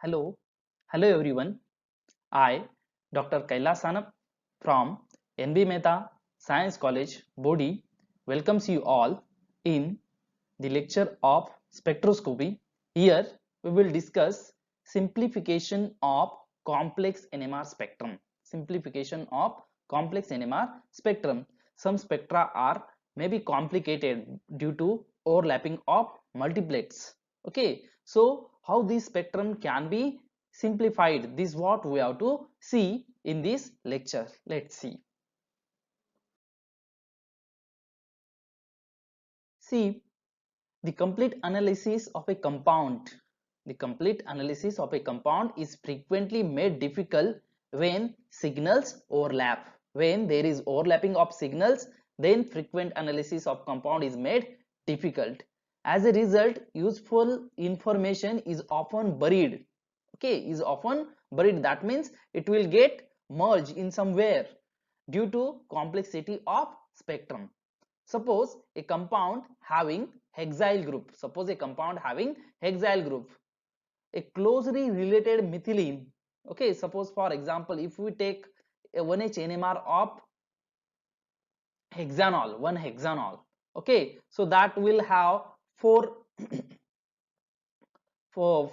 Hello, hello everyone. I, Dr. Kailas Sanap from NB Mehta Science College, Bodhi, welcomes you all in the lecture of spectroscopy. Here we will discuss simplification of complex NMR spectrum. Simplification of complex NMR spectrum. Some spectra are maybe complicated due to overlapping of multiplets. Okay, so how this spectrum can be simplified, this is what we have to see in this lecture. Let's see. See, the complete analysis of a compound. The complete analysis of a compound is frequently made difficult when signals overlap. When there is overlapping of signals, then frequent analysis of compound is made difficult. As a result, useful information is often buried. Okay, is often buried. That means it will get merged in somewhere due to complexity of spectrum. Suppose a compound having hexyl group. Suppose a compound having hexyl group. A closely related methylene. Okay, suppose for example, if we take a 1H NMR of hexanol, one hexanol. Okay, so that will have four four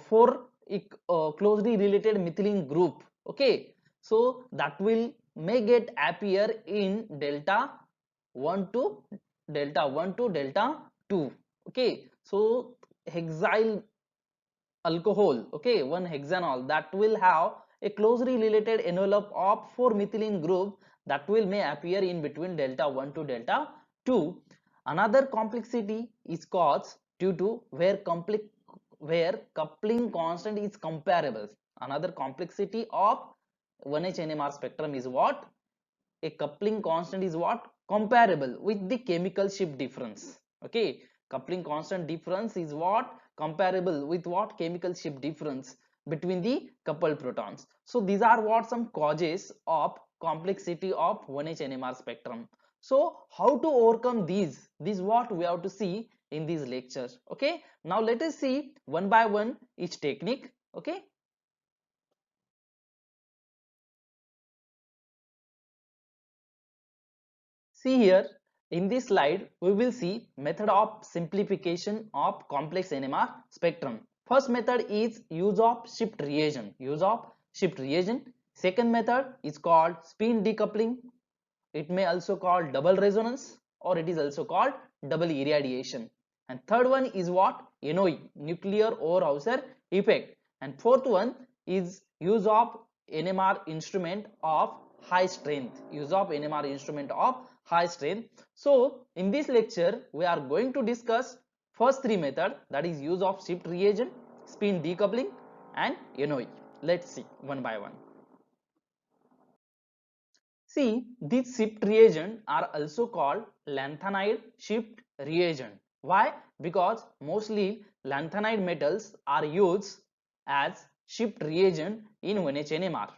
closely related methylene group. Okay, so that will may get appear in delta 1 to delta 2. Okay, so hexyl alcohol, okay, one hexanol, that will have a closely related envelope of 4 methylene group that will may appear in between delta 1 to delta 2. Another complexity is caused due to where coupling constant is comparable. Another complexity of 1H NMR spectrum is what? A coupling constant is what? Comparable with the chemical shift difference. Okay, coupling constant difference is what? Comparable with what? Chemical shift difference between the coupled protons. So these are what some causes of complexity of 1H NMR spectrum. So how to overcome these? This is what we have to see in these lectures. Okay, now let us see one by one each technique. Okay, see here in this slide we will see method of simplification of complex NMR spectrum. First method is use of shift reagent. Use of shift reagent. Second method is called spin decoupling. It may also called double resonance or it is also called double irradiation. And third one is what? NOE, nuclear Overhauser effect. And fourth one is use of NMR instrument of high strength. Use of NMR instrument of high strength. So in this lecture we are going to discuss first three method, that is use of shift reagent, spin decoupling and NOE. Let's see one by one. See, these shift reagent are also called lanthanide shift reagent. Why? Because mostly lanthanide metals are used as shift reagent in 1H NMR.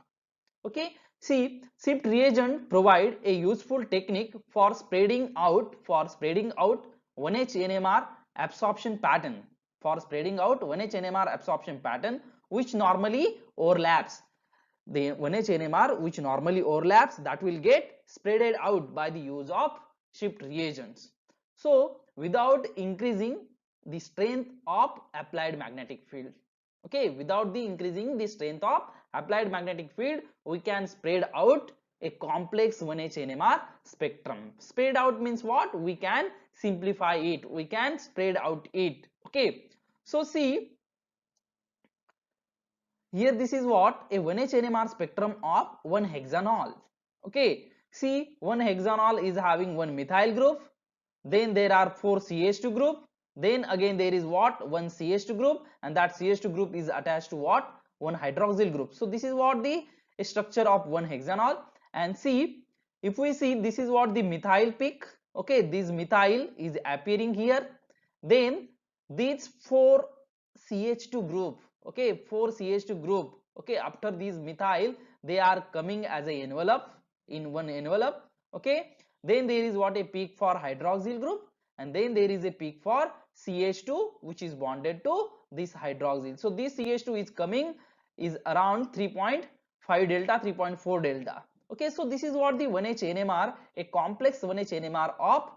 Okay, see, shift reagent provide a useful technique for spreading out 1H NMR absorption pattern, which normally overlaps. The 1H NMR which normally overlaps, that will get spreaded out by the use of shift reagents. So without increasing the strength of applied magnetic field. Okay, without the increasing the strength of applied magnetic field, we can spread out a complex 1H NMR spectrum. Spread out means what? We can simplify it, we can spread out it. Okay, so see here, this is what? A 1H NMR spectrum of one hexanol. Okay, see, one hexanol is having one methyl group, then there are 4 CH2 group, then again there is what? One CH2 group, and that CH2 group is attached to what? One hydroxyl group. So this is what the structure of one hexanol. And see, if we see, this is what the methyl peak. Okay, this methyl is appearing here. Then these 4 CH2 group, okay, 4 CH2 group, okay, after these methyl they are coming as a envelope, in one envelope. Okay, then there is what? A peak for hydroxyl group, and then there is a peak for CH2 which is bonded to this hydroxyl. So this CH2 is coming is around 3.5 delta, 3.4 delta. Okay, so this is what the 1H NMR, a complex 1H NMR of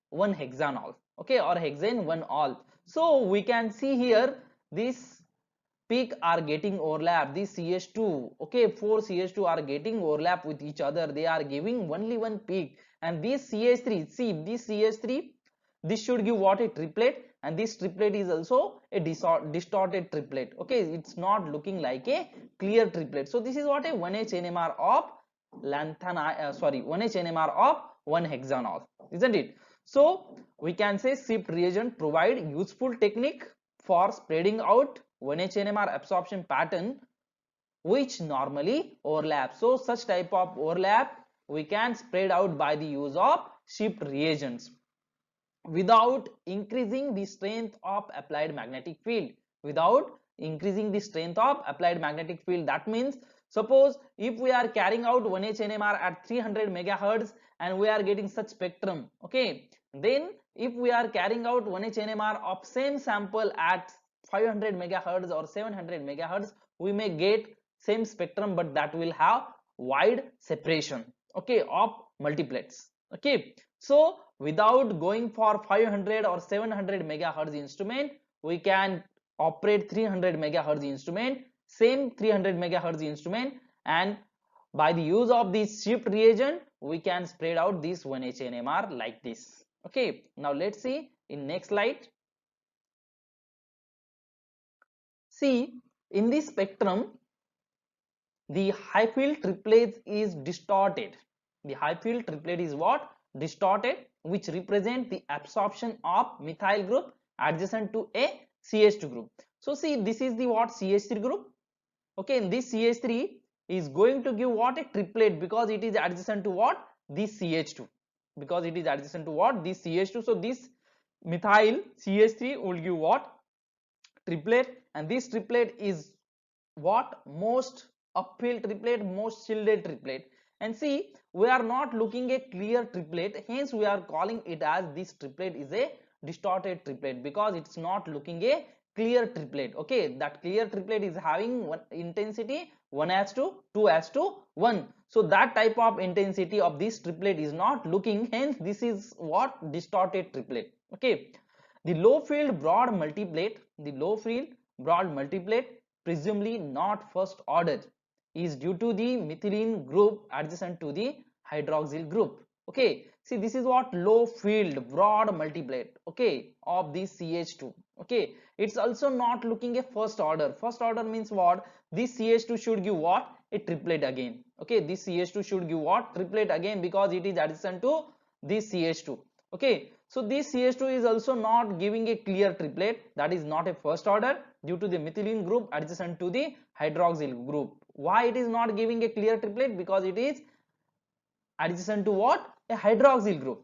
1 hexanol, okay, or hexane 1 all. So we can see here this peak are getting overlap, this CH2, okay, 4 CH2 are getting overlap with each other, they are giving only one peak, and this CH3, see this CH3, this should give what, a triplet, and this triplet is also a distorted triplet, okay, it's not looking like a clear triplet. So this is what a 1H NMR of lanthanide, 1H NMR of 1 hexanol, isn't it? So we can say shift reagent provide useful technique for spreading out 1H NMR absorption pattern which normally overlap. So such type of overlap we can spread out by the use of shift reagents without increasing the strength of applied magnetic field. Without increasing the strength of applied magnetic field, that means suppose if we are carrying out 1H NMR at 300 megahertz and we are getting such spectrum, okay, then if we are carrying out 1H NMR of same sample at 500 megahertz or 700 megahertz, we may get same spectrum, but that will have wide separation, okay, of multiplets. Okay, so without going for 500 or 700 megahertz instrument, we can operate 300 megahertz instrument, same 300 megahertz instrument, and by the use of this shift reagent we can spread out this 1H NMR like this. Okay, now let's see in next slide. See, in this spectrum the high field triplet is distorted. The high field triplet is what? Distorted, which represent the absorption of methyl group adjacent to a CH2 group. So see, this is the what, CH3 group. Okay, and this CH3 is going to give what, a triplet, because it is adjacent to what, this CH2, because it is adjacent to what, this CH2. So this methyl CH3 will give what, triplet, and this triplet is what, most uphill triplet, most shielded triplet. And see, we are not looking a clear triplet, hence we are calling it as this triplet is a distorted triplet, because it's not looking a clear triplet. Okay, that clear triplet is having one intensity 1:2:1, so that type of intensity of this triplet is not looking, hence this is what, distorted triplet. Okay, the low field broad multiplet, the low field broad multiplet, presumably not first order, is due to the methylene group adjacent to the hydroxyl group. Okay, see, this is what, low field broad multiplet, okay, of this CH2. Okay, it's also not looking a first order. First order means what, this CH2 should give what, a triplet again. Okay, this CH2 should give what, triplet again, because it is adjacent to this CH2. Okay, so this CH2 is also not giving a clear triplet, that is not a first order, due to the methylene group adjacent to the hydroxyl group. Why it is not giving a clear triplet? Because it is adjacent to what, a hydroxyl group.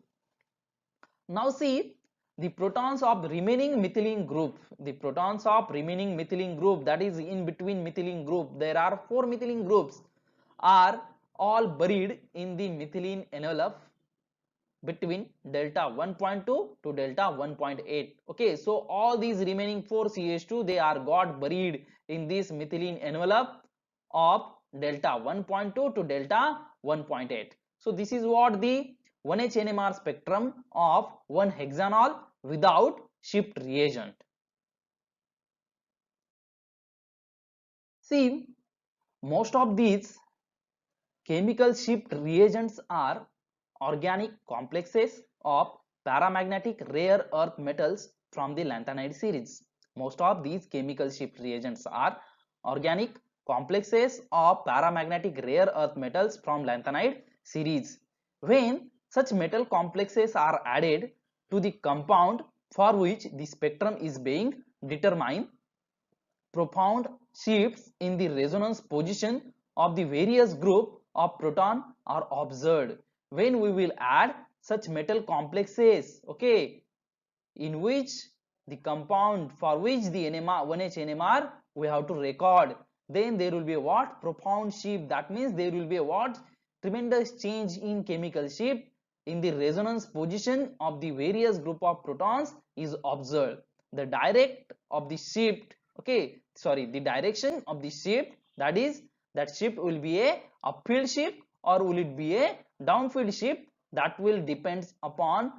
Now see, the protons of the remaining methylene group, the protons of remaining methylene group, that is in between methylene group, there are 4 methylene groups, are all buried in the methylene envelope between delta 1.2 to delta 1.8. Okay, so all these remaining 4 CH2, they are got buried in this methylene envelope of delta 1.2 to delta 1.8. So this is what the 1H NMR spectrum of 1 hexanol without shift reagent. See, most of these chemical shift reagents are organic complexes of paramagnetic rare earth metals from the lanthanide series. Most of these chemical shift reagents are organic complexes of paramagnetic rare earth metals from lanthanide series. When such metal complexes are added to the compound for which the spectrum is being determined, profound shifts in the resonance position of the various group of proton are observed when we will add such metal complexes, okay, in which the compound for which the NMR 1H NMR we have to record, then there will be a what, profound shift. That means there will be a what, tremendous change in chemical shift in the resonance position of the various group of protons is observed. The direct of the shift, okay, the direction of the shift, that is, that shift will be a upfield shift or will it be a downfield shift, that will depends upon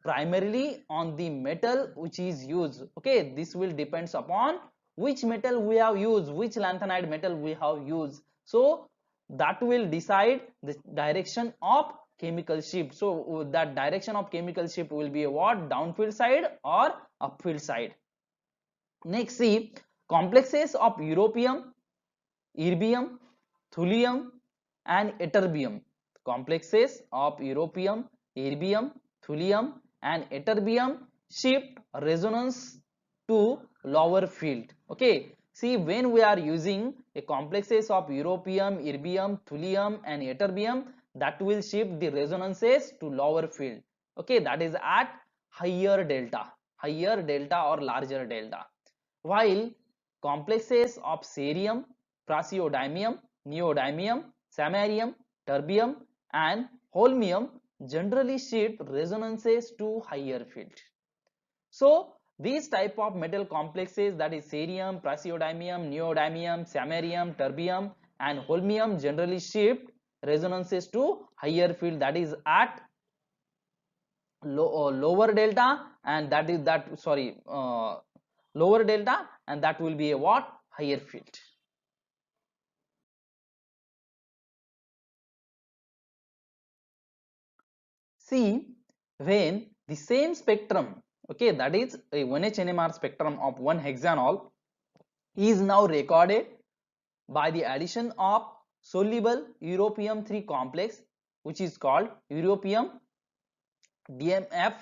primarily on the metal which is used. Okay, this will depends upon which metal we have used, which lanthanide metal we have used. So that will decide the direction of chemical shift. So that direction of chemical shift will be a what, downfield side or upfield side. Next, see complexes of europium, erbium, thulium and ytterbium. Complexes of europium, erbium, thulium and ytterbium shift resonance to lower field. Okay, see, when we are using a complexes of europium, erbium, thulium and ytterbium, that will shift the resonances to lower field. Okay, that is at higher delta or larger delta, while complexes of cerium, praseodymium, neodymium, samarium, terbium and holmium generally shift resonances to higher field. So these type of metal complexes, that is cerium, praseodymium, neodymium, samarium, terbium and holmium generally shift resonances to higher field, that is at lower delta, and that is lower delta, and that will be a what, higher field. See, when the same spectrum, okay, that is a 1H NMR spectrum of 1 hexanol is now recorded by the addition of soluble europium 3 complex, which is called europium DMF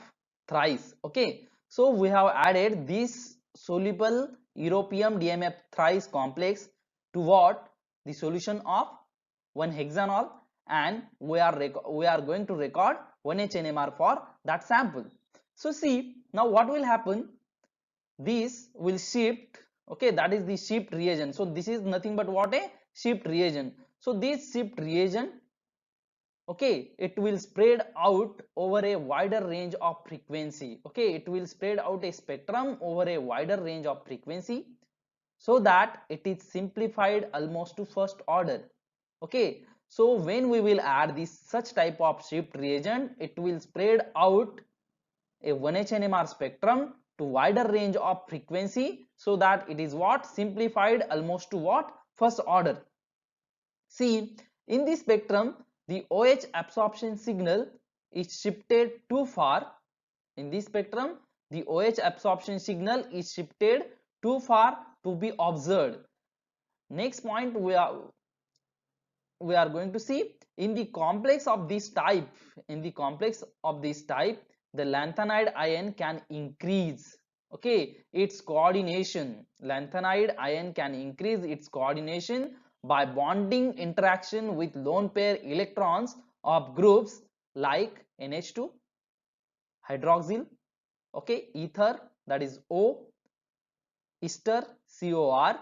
thrice. Okay, so we have added this soluble europium DMF thrice complex to what, the solution of 1 hexanol, and we are going to record 1H NMR for that sample. So see, now what will happen, this will shift. Okay, that is the shift reagent. So this is nothing but what, a shift reagent. So this shift reagent, okay, it will spread out over a wider range of frequency. Okay, it will spread out a spectrum over a wider range of frequency, so that it is simplified almost to first order. Okay, so when we will add this such type of shift reagent, it will spread out a 1H NMR spectrum to wider range of frequency, so that it is what, simplified almost to what, first order. See, in this spectrum, the OH absorption signal is shifted too far. In this spectrum, the OH absorption signal is shifted too far to be observed. Next point we are going to see, in the complex of this type, the lanthanide ion can increase, okay, its coordination. Lanthanide ion can increase its coordination by bonding interaction with lone pair electrons of groups like NH2, hydroxyl, okay, ether, that is O, ester, COR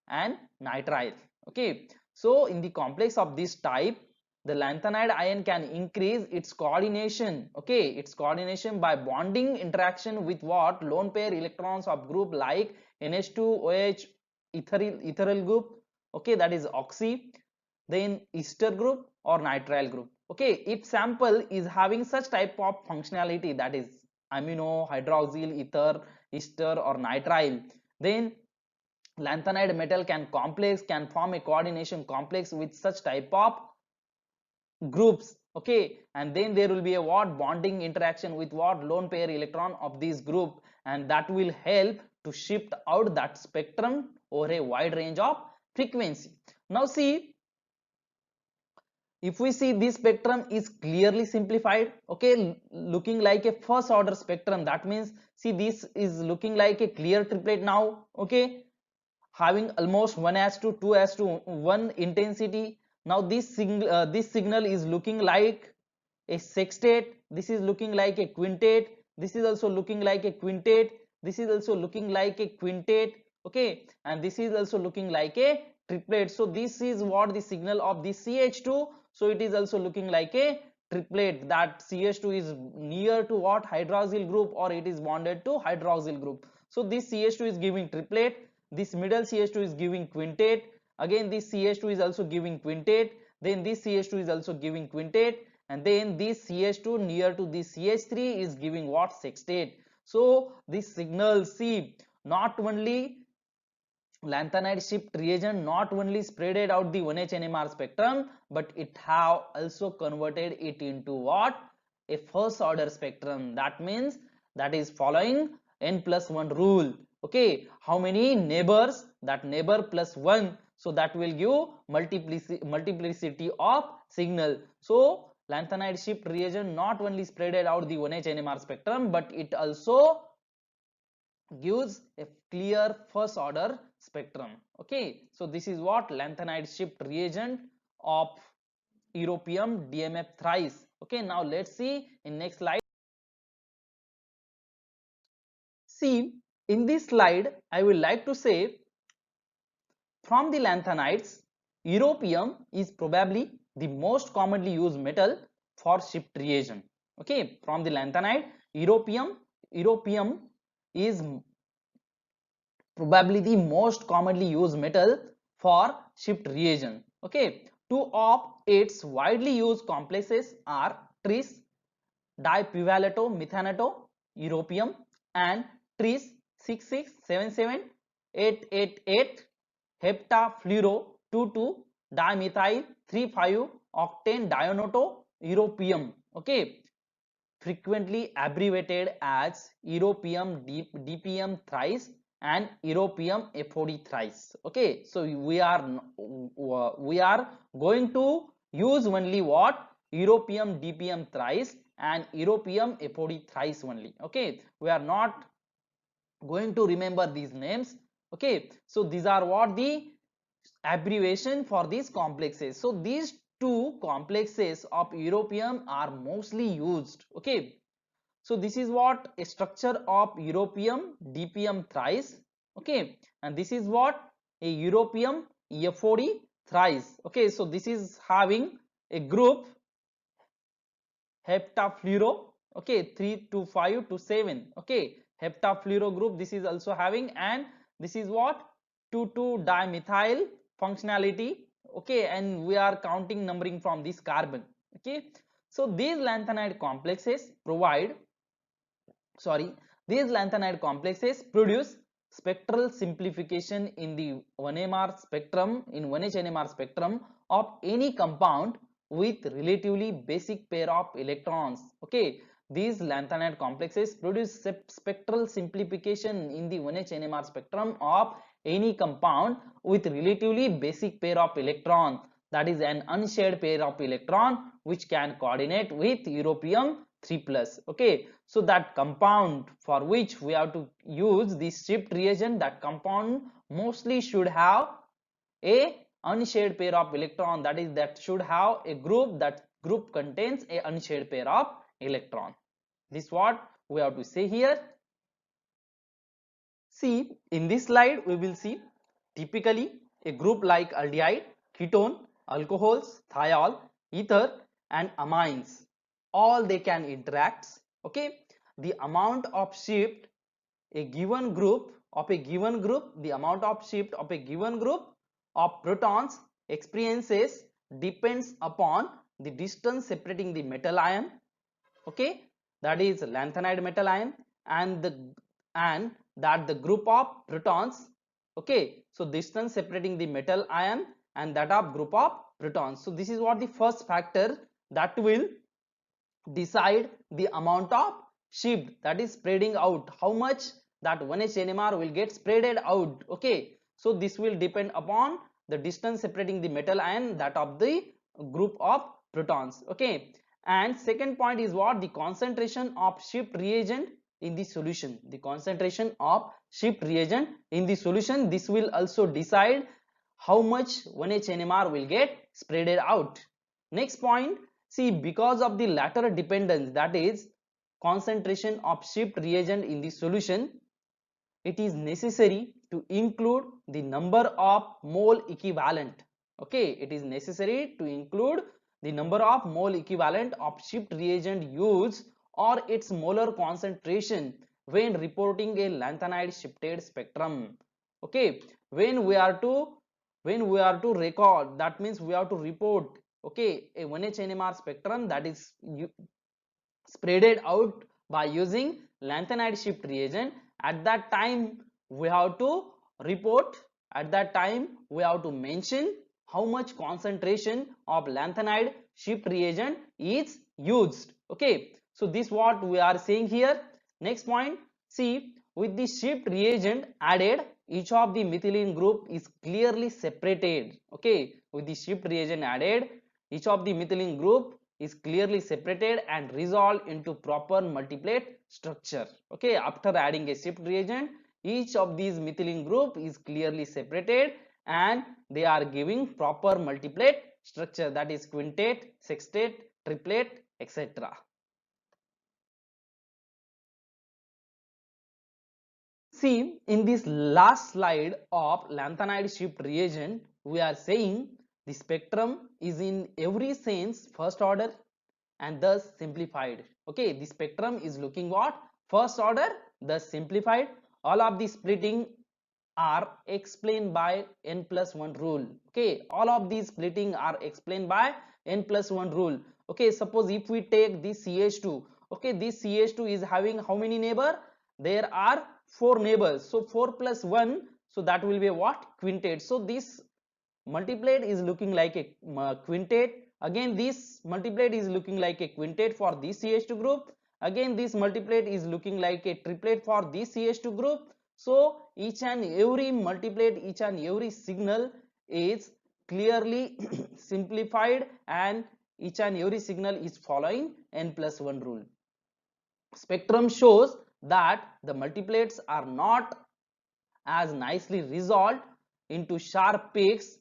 and nitrile. Okay, so in the complex of this type, the lanthanide ion can increase its coordination, okay, its coordination by bonding interaction with what, lone pair electrons of group like NH2, OH, etheryl group, okay, that is oxy, then ester group or nitrile group. Okay, if sample is having such type of functionality, that is amino, hydroxyl, ether, ester or nitrile, then lanthanide metal can form a coordination complex with such type of groups. Okay, and then there will be a what, bonding interaction with what, lone pair electron of this group, and that will help to shift out that spectrum over a wide range of frequency. Now see, if we see this spectrum is clearly simplified, okay, looking like a first order spectrum, that means see, this is looking like a clear triplet now, okay, having almost 1:2 2:1 intensity. Now this signal is looking like a sextet, this is looking like a quintet, this is also looking like a quintet, this is also looking like a quintet, okay, and this is also looking like a triplet. So this is what the signal of this CH2, so it is also looking like a triplet, that CH2 is near to what, hydroxyl group, or it is bonded to hydroxyl group. So this CH2 is giving triplet. this middle CH2 is giving quintet, again this CH2 is also giving quintet, then this CH2 is also giving quintet, and then this CH2 near to this CH3 is giving what? Sextate. So this signal, see, not only lanthanide shift reagent not only spreaded out the 1H NMR spectrum, but it have also converted it into what? A first order spectrum. That means that is following n+1 rule. Okay, how many neighbors? That neighbor plus 1, so that will give multiplicity of signal. So lanthanide shift reagent not only spreaded out the 1H NMR spectrum, but it also gives a clear first order spectrum. Okay, so this is what lanthanide shift reagent of europium DMF thrice. Okay, now let's see in next slide. See, in this slide I will like to say, from the lanthanides, europium is probably the most commonly used metal for shift reagent. Okay, from the lanthanide, europium is probably the most commonly used metal for shift reagent. Okay, two of its widely used complexes are tris dipivalato methanato europium and tris 6677888 heptafluoro 22 dimethyl 3,5 octane dianoto europium. Okay, frequently abbreviated as europium DPM thrice and europium FOD thrice. Okay, so we are going to use only what? Europium DPM thrice and europium FOD thrice only. Okay, we are not going to remember these names. Okay, so these are what the abbreviation for these complexes. So these two complexes of europium are mostly used. Okay, so this is what a structure of europium DPM thrice. Okay, and this is what a europium FOD thrice. Okay, so this is having a group heptafluoro. Okay, 3 to 5 to 7. Okay, heptafluoro group this is also having, and this is what? 2,2 dimethyl functionality. Okay, and we are counting numbering from this carbon. Okay, so these lanthanide complexes produce spectral simplification in the 1MR spectrum, in 1H NMR spectrum of any compound with relatively basic pair of electrons. Okay, these lanthanide complexes produce spectral simplification in the 1H NMR spectrum of any compound with relatively basic pair of electron, that is an unshared pair of electron which can coordinate with europium 3+. Okay, so that compound for which we have to use this shift reagent, that compound mostly should have a unshared pair of electron, that is, that should have a group, that group contains a unshared pair of electron. This is what we have to say here. See, in this slide we will see typically a group like aldehyde, ketone, alcohols, thiol, ether and amines, all they can interact. Okay, the amount of shift a given group of a given group, the amount of shift of a given group of protons experiences depends upon the distance separating the metal ion. Okay, that is lanthanide metal ion, and that the group of protons. Okay, so distance separating the metal ion and that of group of protons. So this is what the first factor that will decide the amount of shift, that is spreading out, how much that 1H NMR will get spreaded out. Okay, so this will depend upon the distance separating the metal ion, that of the group of protons. Okay, and second point is what? The concentration of shift reagent in the solution. The concentration of shift reagent in the solution, this will also decide how much 1H NMR will get spreaded out. Next point, see, because of the latter dependence, that is concentration of shift reagent in the solution, it is necessary to include the number of mole equivalent. Okay, it is necessary to include the number of mole equivalent of shift reagent used or its molar concentration when reporting a lanthanide shifted spectrum. Okay, when we are to record, that means we have to report, okay, a 1H NMR spectrum that is spreaded out by using lanthanide shift reagent. At that time we have to report, at that time we have to mention how much concentration of lanthanide shift reagent is used. Okay, so this what we are saying here. Next point, see, with the shift reagent added, each of the methylene group is clearly separated. Okay, with the shift reagent added, each of the methylene group is clearly separated and resolved into proper multiplate structure. Okay, after adding a shift reagent, each of these methylene group is clearly separated and they are giving proper multiplate structure, that is quintet, sextet, triplet, etc. See, in this last slide of lanthanide shift reagent, we are saying the spectrum is in every sense first order and thus simplified. Okay, the spectrum is looking what? First order, thus simplified. All of the splitting are explained by n plus 1 rule. Okay, all of these splitting are explained by n plus 1 rule. Okay, suppose if we take this CH2, okay, this CH2 is having how many neighbor? There are 4 neighbors, so 4 plus 1, so that will be what? Quintet. So this multiplet is looking like a quintet. Again this multiplet is looking like a quintet for this CH2 group. Again this multiplet is looking like a triplet for this CH2 group. So each and every multiplet, each and every signal is clearly simplified and each and every signal is following n plus 1 rule. Spectrum shows that the multiplets are not as nicely resolved into sharp peaks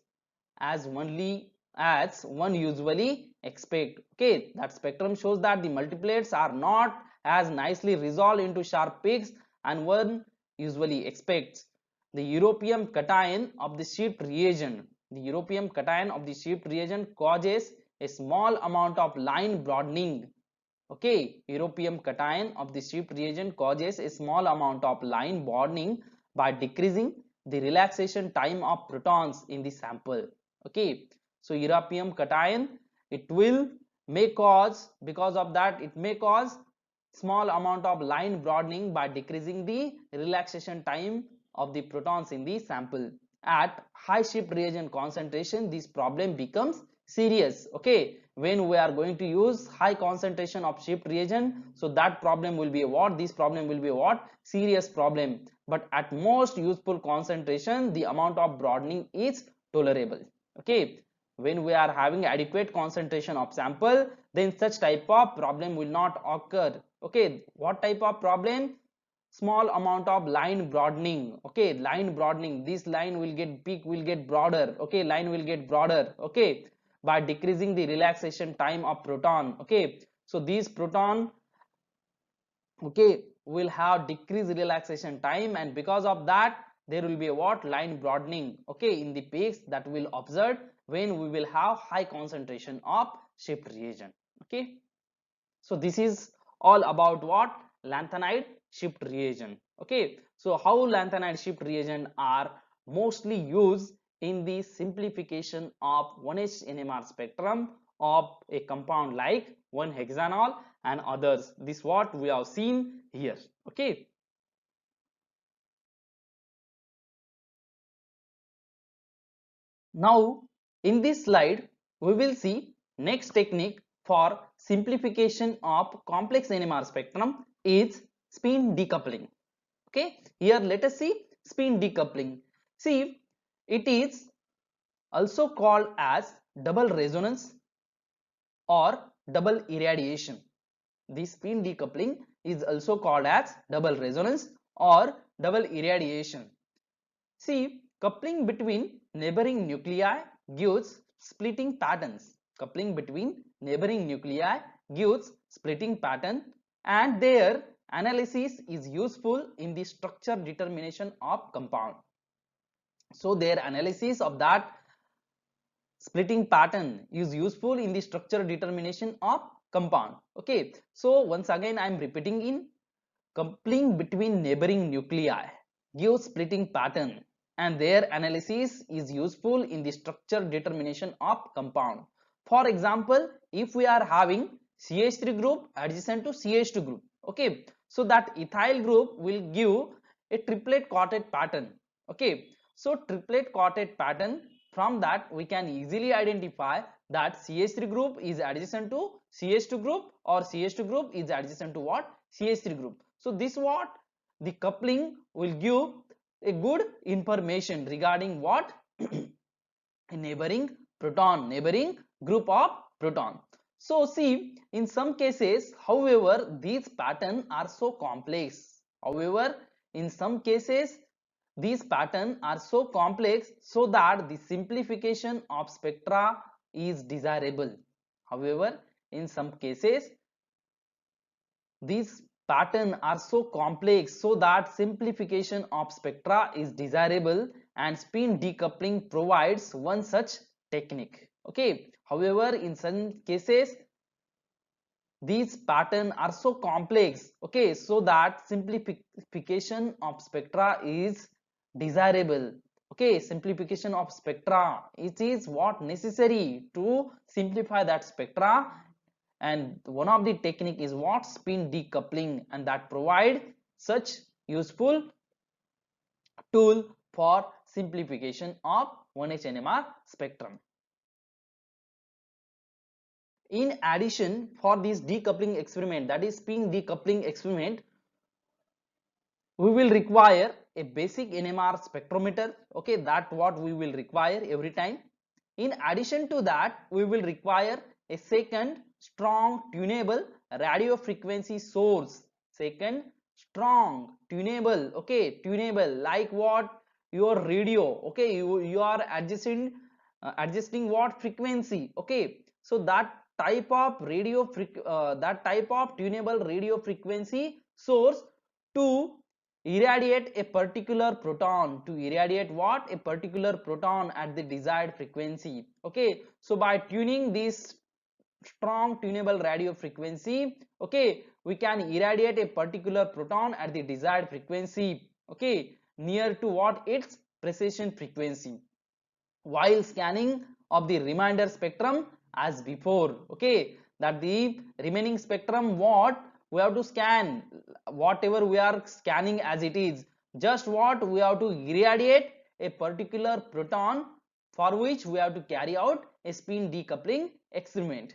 as one usually expect. Okay, that spectrum shows that the multiplets are not as nicely resolved into sharp peaks and one usually expects. The europium cation of the shift reagent, the europium cation of the shift reagent causes a small amount of line broadening. Okay, europium cation of the shift reagent causes a small amount of line broadening by decreasing the relaxation time of protons in the sample. Okay, so europium cation, it will may cause, because of that it may cause small amount of line broadening by decreasing the relaxation time of the protons in the sample. At high shift reagent concentration this problem becomes serious. Okay, when we are going to use high concentration of shift reagent, so that problem will be what? This problem will be what? Serious problem. But at most useful concentration the amount of broadening is tolerable. Okay, when we are having adequate concentration of sample, then such type of problem will not occur. Okay, what type of problem? Small amount of line broadening. Okay, line broadening, this line will get peak, will get broader. Okay, line will get broader. Okay, by decreasing the relaxation time of proton. Okay, so these proton, okay, will have decreased relaxation time and because of that there will be a what? Line broadening. Okay, in the peaks that will observe when we will have high concentration of shift reagent. Okay, so this is all about what? Lanthanide shift reagent. Okay, so how lanthanide shift reagent are mostly used in the simplification of 1H NMR spectrum of a compound like 1-hexanol and others. This what we have seen here. Okay, now in this slide we will see next technique for simplification of complex NMR spectrum is spin decoupling. Okay, here let us see spin decoupling. See, it is also called as double resonance or double irradiation. This spin decoupling is also called as double resonance or double irradiation. See, coupling between neighboring nuclei gives splitting patterns. Coupling between neighboring nuclei gives splitting pattern and their analysis is useful in the structure determination of compound. So their analysis of that splitting pattern is useful in the structure determination of compound. Okay, so once again I am repeating, in coupling between neighboring nuclei gives splitting pattern and their analysis is useful in the structure determination of compound. For example, if we are having CH3 group adjacent to CH2 group, okay, so that ethyl group will give a triplet quartet pattern. Okay, so triplet quartet pattern, from that we can easily identify that CH3 group is adjacent to CH2 group, or CH2 group is adjacent to what? CH3 group. So this what the coupling will give a good information regarding what? A neighboring group of proton. So see, in some cases, however, these patterns are so complex. However, in some cases, these patterns are so complex so that the simplification of spectra is desirable. However, in some cases, these patterns are so complex so that simplification of spectra is desirable, and spin decoupling provides one such technique. Okay, however, in some cases these patterns are so complex, okay, so that simplification of spectra is desirable. Okay, simplification of spectra, it is what necessary to simplify that spectra, and one of the technique is what? Spin decoupling, and that provide such useful tool for simplification of 1H NMR spectrum. In addition, for this decoupling experiment, that is spin decoupling experiment, we will require a basic NMR spectrometer. Okay, that what we will require every time. In addition to that, we will require a second strong tunable radio frequency source. Second strong tunable, okay, tunable like what? Your radio. Okay, you are adjusting what? Frequency. Okay, so that type of that type of tunable radio frequency source to irradiate a particular proton, to irradiate what? A particular proton at the desired frequency. Okay, so by tuning this strong tunable radio frequency, okay, we can irradiate a particular proton at the desired frequency, okay, near to what? Its precession frequency, while scanning of the remainder spectrum as before. Okay, that the remaining spectrum, what we have to scan, whatever we are scanning as it is, just what we have to irradiate a particular proton, for which we have to carry out a spin decoupling experiment.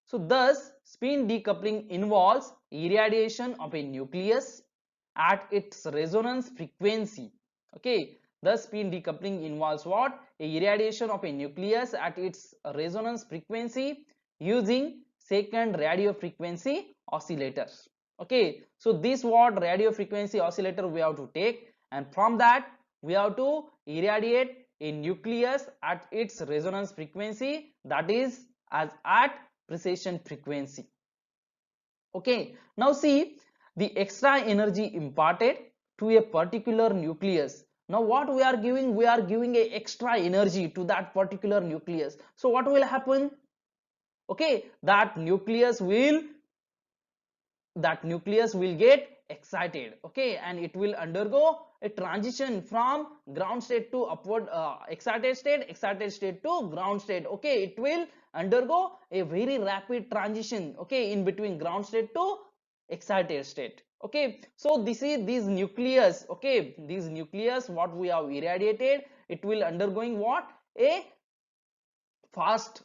So thus spin decoupling involves irradiation of a nucleus at its resonance frequency. Okay, thus spin decoupling involves what? A irradiation of a nucleus at its resonance frequency using second radio frequency oscillator. Okay, so this what? Radio frequency oscillator we have to take, and from that we have to irradiate a nucleus at its resonance frequency, that is as at precession frequency. Okay, now see the extra energy imparted to a particular nucleus. Now what we are giving? We are giving a extra energy to that particular nucleus. So what will happen? Okay, that nucleus will get excited, okay, and it will undergo a transition from ground state to upward excited state to ground state. Okay, it will undergo a very rapid transition, okay, in between ground state to excited state. Okay, so this is this nucleus, okay, this nucleus what we have irradiated, it will undergoing what? A fast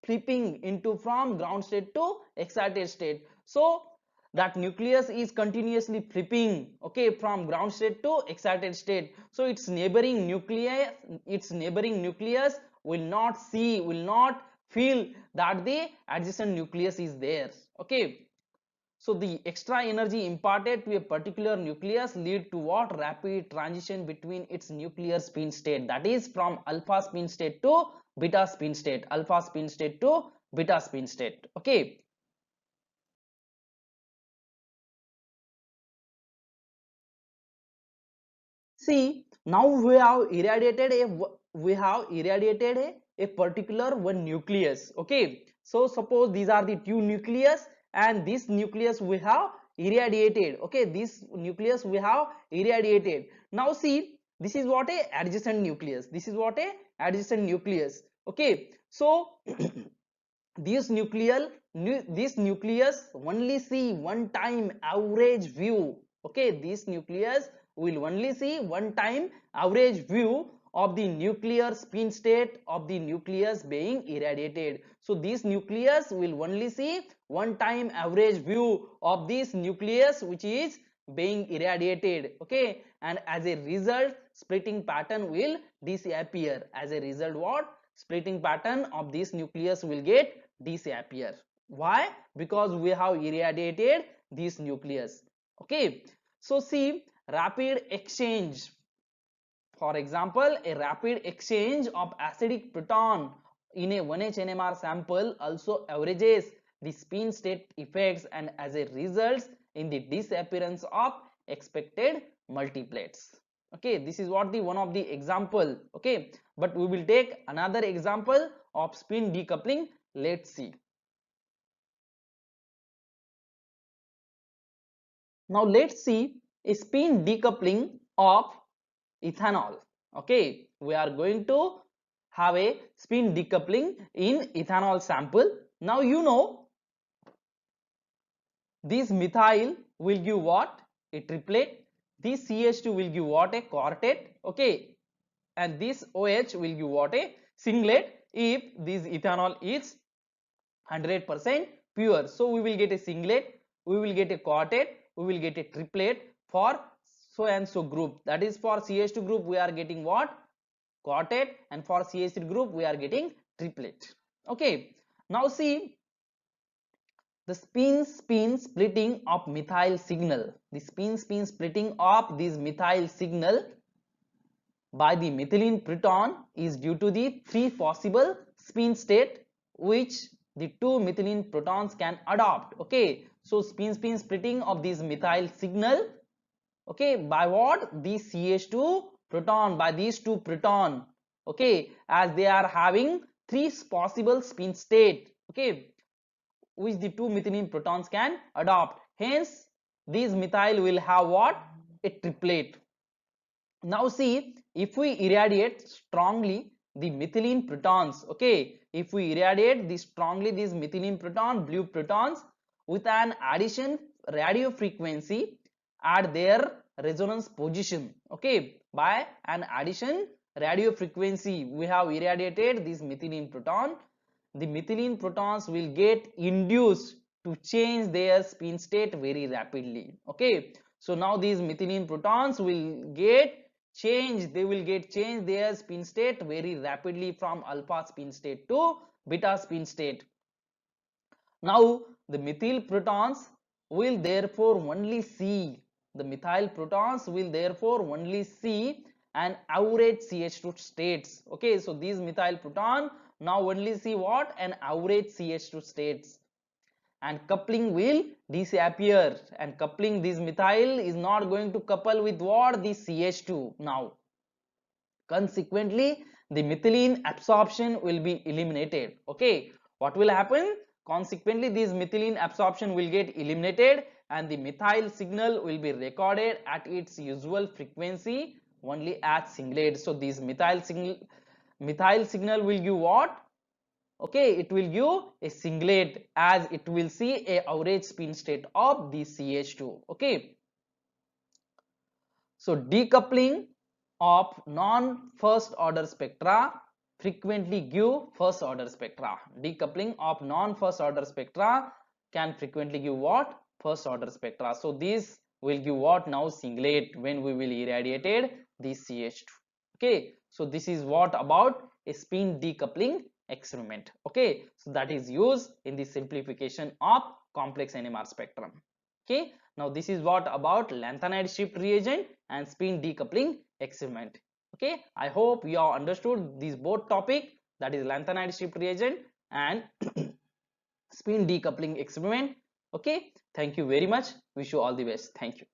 flipping into from ground state to excited state. So that nucleus is continuously flipping, okay, from ground state to excited state. So its neighboring nucleus will not feel that the adjacent nucleus is there. Okay, so the extra energy imparted to a particular nucleus lead to what? Rapid transition between its nuclear spin state, that is from alpha spin state to beta spin state, alpha spin state to beta spin state. Okay, see, now we have irradiated a particular one nucleus. Okay, so suppose these are the two nucleus, and this nucleus we have irradiated. Okay, this nucleus we have irradiated. Now see, This is what a adjacent nucleus. This is what a adjacent nucleus. Okay, so this nucleus only see one time average view. Okay, this nucleus will only see one time average view of the nuclear spin state of the nucleus being irradiated. So this nucleus will only see one time average view of this nucleus which is being irradiated. Okay, and as a result splitting pattern will disappear. As a result, what? Splitting pattern of this nucleus will get disappear. Why? Because we have irradiated this nucleus. Okay, so see, rapid exchange. For example, a rapid exchange of acidic proton in a 1H NMR sample also averages the spin state effects and as a result in the disappearance of expected multiplates. Okay, this is what the one of the example. Okay, but we will take another example of spin decoupling. Let's see. Now let's see a spin decoupling of ethanol. Okay, we are going to have a spin decoupling in ethanol sample. Now you know this methyl will give what? A triplet. This CH2 will give what? A quartet. Okay, and this OH will give what? A singlet if this ethanol is 100% pure. So we will get a singlet, we will get a quartet, we will get a triplet for so and so group. That is for CH2 group we are getting what? Quartet, and for CH3 group we are getting triplet. Okay, now see the spin splitting of methyl signal. The spin splitting of this methyl signal by the methylene proton is due to the three possible spin state which the two methylene protons can adopt. Okay, so spin splitting of this methyl signal, okay, by what? The CH2 proton, by these two proton. Okay, as they are having three possible spin state, okay, which the two methylene protons can adopt. Hence these methyl will have what? A triplet. Now see, if we irradiate strongly the methylene protons, okay, if we irradiate this strongly these methylene proton, blue protons with an addition radio frequency at their resonance position, okay, by an addition radio frequency we have irradiated this methylene proton, the methylene protons will get induced to change their spin state very rapidly. Okay, so now these methylene protons will get changed, they will get changed their spin state very rapidly from alpha spin state to beta spin state. Now the methyl protons will therefore only see, the methyl protons will therefore only see an average CH2 states. Okay, so these methyl proton now only see what? An average CH2 states, and coupling will disappear, and coupling this methyl is not going to couple with what? The CH2 now. Consequently the methylene absorption will be eliminated. Okay, what will happen? Consequently this methylene absorption will get eliminated and the methyl signal will be recorded at its usual frequency only as singlet. So this methyl signal will give what? Okay, it will give a singlet as it will see a average spin state of the CH2. Okay, so decoupling of non-first order spectra frequently give first order spectra. Decoupling of non-first order spectra can frequently give what? First order spectra. So this will give what? Now singlet when we will irradiated this CH2. Okay, so this is what about a spin decoupling experiment. Okay, so that is used in the simplification of complex NMR spectrum. Okay, now this is what about lanthanide shift reagent and spin decoupling experiment. Okay, I hope you have understood these both topic, that is lanthanide shift reagent and spin decoupling experiment. Okay, thank you very much, wish you all the best, thank you.